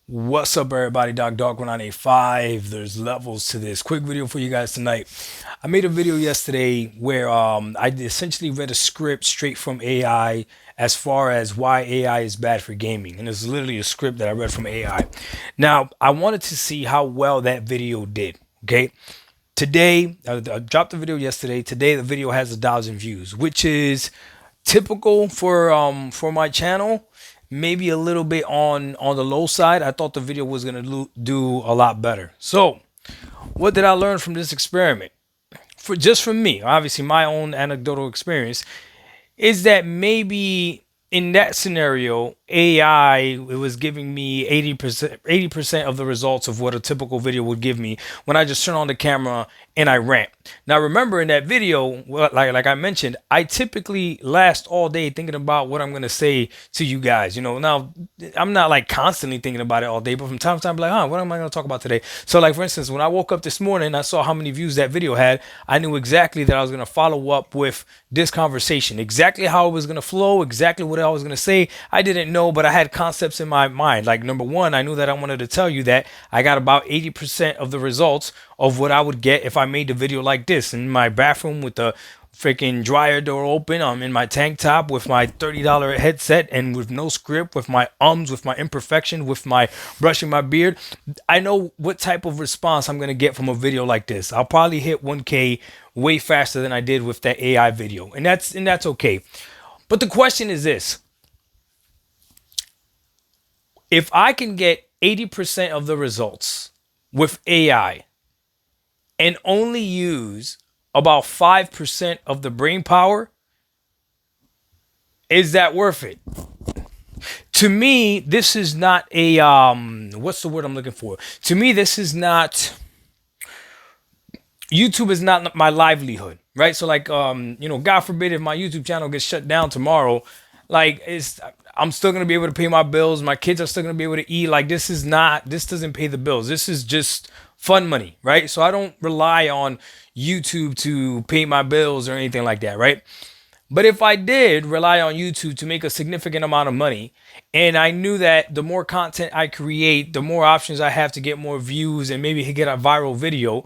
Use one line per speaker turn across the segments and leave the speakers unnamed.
What's up, everybody? Doc 1985. There's levels to this. Quick video for you guys tonight. I made a video yesterday where I essentially read a script straight from AI as far as why AI is bad for gaming, and it's literally a script that I read from AI. Now, I wanted to see how well that video did. Okay, today I dropped the video yesterday. Today the video has 1,000 views, which is typical for my channel. Maybe a little bit on the low side. I thought the video was gonna do a lot better. So what did I learn from this experiment? For just from me, obviously my own anecdotal experience, is that maybe in that scenario, AI, it was giving me 80% of the results of what a typical video would give me when I just turn on the camera and I rant. Now remember, in that video, like I mentioned, I typically last all day thinking about what I'm gonna say to you guys. Now I'm not like constantly thinking about it all day, but from time to time I'm like, what am I gonna talk about today? So like, for instance, when I woke up this morning, I saw how many views that video had. I knew exactly that I was gonna follow up with this conversation, exactly how it was gonna flow, exactly what I was gonna say. I didn't know, but I had concepts in my mind. Like, number one, I knew that I wanted to tell you that I got about 80% of the results of what I would get if I made the video like this in my bathroom with the freaking dryer door open. I'm in my tank top with my $30 headset and with no script, with my with my imperfection, with my brushing my beard. I know what type of response I'm going to get from a video like this. I'll probably hit 1K way faster than I did with that AI video. And that's okay. But the question is this: if I can get 80% of the results with AI and only use about 5% of the brain power, is that worth it? To me, this is not a what's the word I'm looking for? To me, this is not, YouTube is not my livelihood, right? So like, God forbid if my YouTube channel gets shut down tomorrow, like, I'm still gonna be able to pay my bills. My kids are still gonna be able to eat. Like, this doesn't pay the bills. This is just fun money, right? So I don't rely on YouTube to pay my bills or anything like that, right? But if I did rely on YouTube to make a significant amount of money, and I knew that the more content I create, the more options I have to get more views and maybe get a viral video,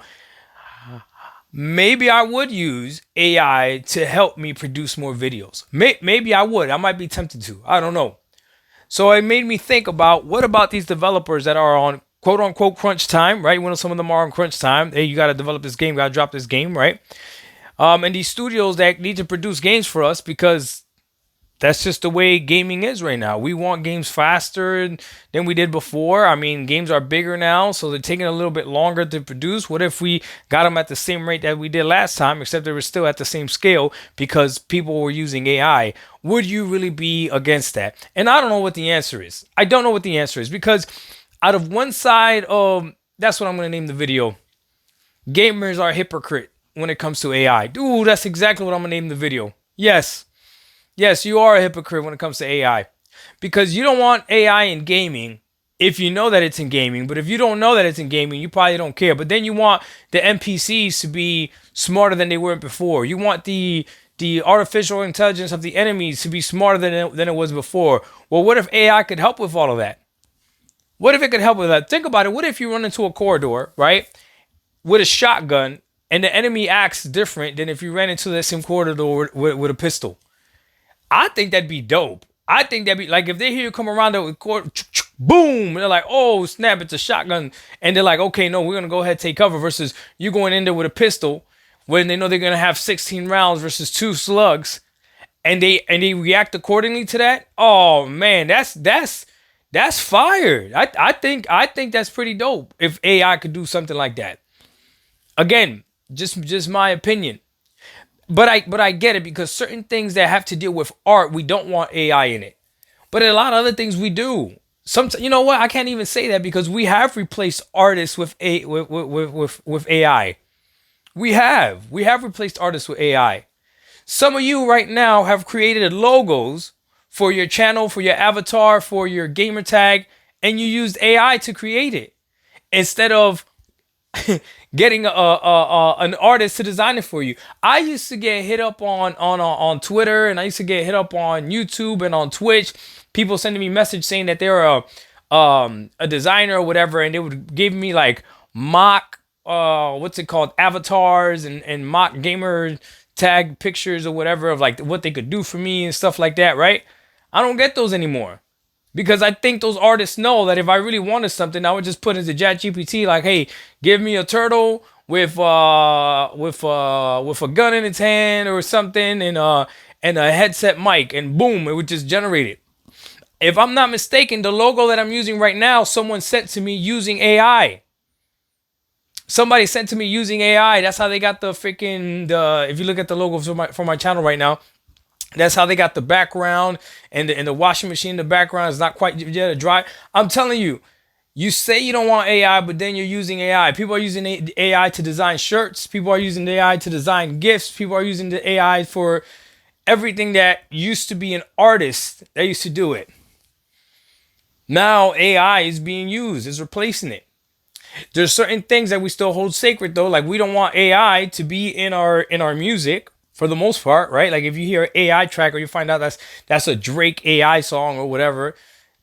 maybe I would use AI to help me produce more videos. Maybe I would. I might be tempted to. I don't know. So it made me think about, what about these developers that are on quote unquote crunch time, right? When some of them are on crunch time, hey, you got to develop this game, got to drop this game, right? And these studios that need to produce games for us, because that's just the way gaming is right now. We want games faster than we did before. I mean, games are bigger now, so they're taking a little bit longer to produce. What if we got them at the same rate that we did last time, except they were still at the same scale because people were using AI? Would you really be against that? And I don't know what the answer is. I don't know what the answer is, because out of one side of, that's what I'm going to name the video, gamers are hypocrite when it comes to AI. Dude, that's exactly what I'm going to name the video. Yes, you are a hypocrite when it comes to AI, because you don't want AI in gaming if you know that it's in gaming. But if you don't know that it's in gaming, you probably don't care. But then you want the NPCs to be smarter than they were before. You want the artificial intelligence of the enemies to be smarter than it was before. Well, what if AI could help with all of that? What if it could help with that? Think about it. What if you run into a corridor, right, with a shotgun, and the enemy acts different than if you ran into that same corridor with a pistol? I think that'd be dope. I think that'd be like, if they hear you come around the corner, boom, and they're like, oh snap, it's a shotgun, and they're like, okay, no, we're gonna go ahead and take cover, versus you going in there with a pistol when they know they're gonna have 16 rounds versus 2 slugs, and they react accordingly to that. Oh man, that's fire. I think that's pretty dope if AI could do something like that. Again, just my opinion. But I get it, because certain things that have to deal with art, we don't want AI in it. But a lot of other things we do. You know what? I can't even say that, because we have replaced artists with AI. We have replaced artists with AI. Some of you right now have created logos for your channel, for your avatar, for your gamer tag, and you used AI to create it instead of getting an artist to design it for you. I used to get hit up on Twitter, and I used to get hit up on YouTube and on Twitch. People sending me message saying that they're a designer or whatever, and they would give me like mock what's it called, avatars and mock gamer tag pictures or whatever of like what they could do for me and stuff like that, right? I don't get those anymore. Because I think those artists know that if I really wanted something, I would just put into ChatGPT like, "Hey, give me a turtle with a gun in its hand or something, and a headset mic," and boom, it would just generate it. If I'm not mistaken, the logo that I'm using right now, someone sent to me using AI. Somebody sent to me using AI. That's how they got the freaking the. If you look at the logo for my channel right now, that's how they got the background and the washing machine in the background is not quite yet dry. I'm telling you, you say you don't want AI, but then you're using AI. People are using AI to design shirts. People are using the AI to design gifts. People are using the AI for everything that used to be an artist that used to do it. Now AI is being used, is replacing it. There's certain things that we still hold sacred though, like we don't want AI to be in our music for the most part, right? Like if you hear an AI track or you find out that's a Drake AI song or whatever,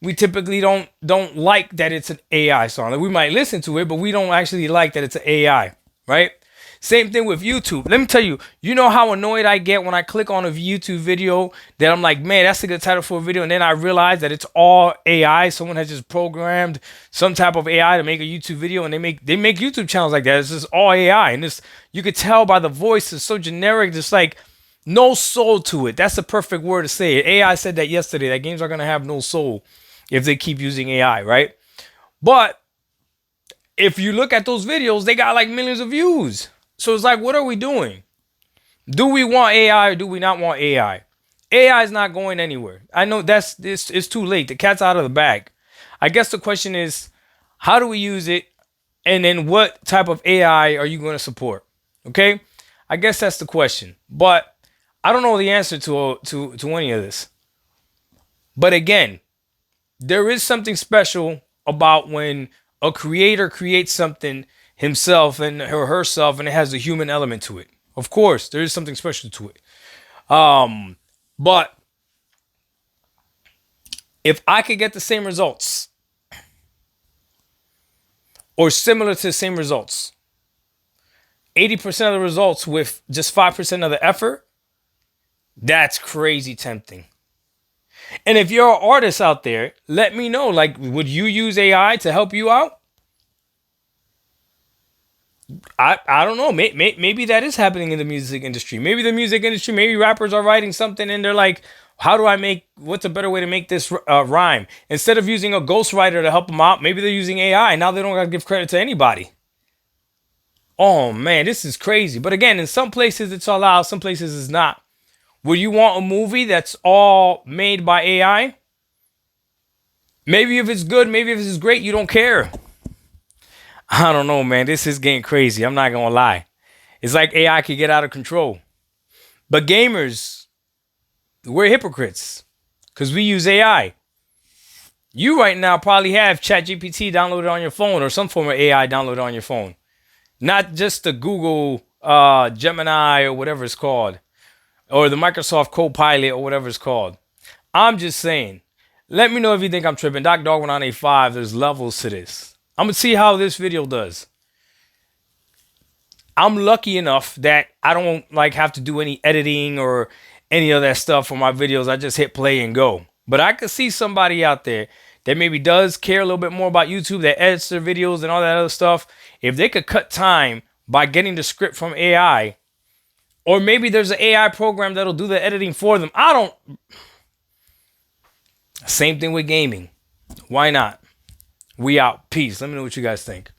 we typically don't like that it's an AI song. Like we might listen to it, but we don't actually like that it's an AI, right? Same thing with YouTube. Let me tell you, you know how annoyed I get when I click on a YouTube video that I'm like, man, that's a good title for a video. And then I realize that it's all AI. Someone has just programmed some type of AI to make a YouTube video, and they make YouTube channels like that. It's just all AI. And this, you could tell by the voice, it's so generic, just like no soul to it. That's the perfect word to say it. AI said that yesterday, that games are going to have no soul if they keep using AI, right? But if you look at those videos, they got like millions of views. So it's like, what are we doing? Do we want AI or do we not want AI? AI is not going anywhere. I know it's too late. The cat's out of the bag. I guess the question is, how do we use it? And then what type of AI are you going to support? Okay? I guess that's the question. But I don't know the answer to any of this. But again, there is something special about when a creator creates something himself and or herself and it has a human element to it. Of course, there is something special to it. But if I could get the same results or similar to the same results, 80% of the results with just 5% of the effort, that's crazy tempting. And if you're an artist out there, let me know. Like, would you use AI to help you out? I don't know. Maybe that is happening in the music industry. Maybe the music industry, maybe rappers are writing something and they're like, how do I make, what's a better way to make this rhyme? Instead of using a ghostwriter to help them out, maybe they're using AI. Now they don't got to give credit to anybody. Oh man, this is crazy. But again, in some places it's allowed, some places it's not. Would you want a movie that's all made by AI? Maybe if it's good, maybe if it's great, you don't care. I don't know, man. This is getting crazy. I'm not going to lie. It's like AI could get out of control. But gamers, we're hypocrites because we use AI. You right now probably have ChatGPT downloaded on your phone or some form of AI downloaded on your phone. Not just the Google Gemini or whatever it's called, or the Microsoft Copilot or whatever it's called. I'm just saying, let me know if you think I'm tripping. DocDog1985, there's levels to this. I'm going to see how this video does. I'm lucky enough that I don't like have to do any editing or any of that stuff for my videos. I just hit play and go. But I could see somebody out there that maybe does care a little bit more about YouTube, that edits their videos and all that other stuff. If they could cut time by getting the script from AI, or maybe there's an AI program that'll do the editing for them. I don't. Same thing with gaming. Why not? We out. Peace. Let me know what you guys think.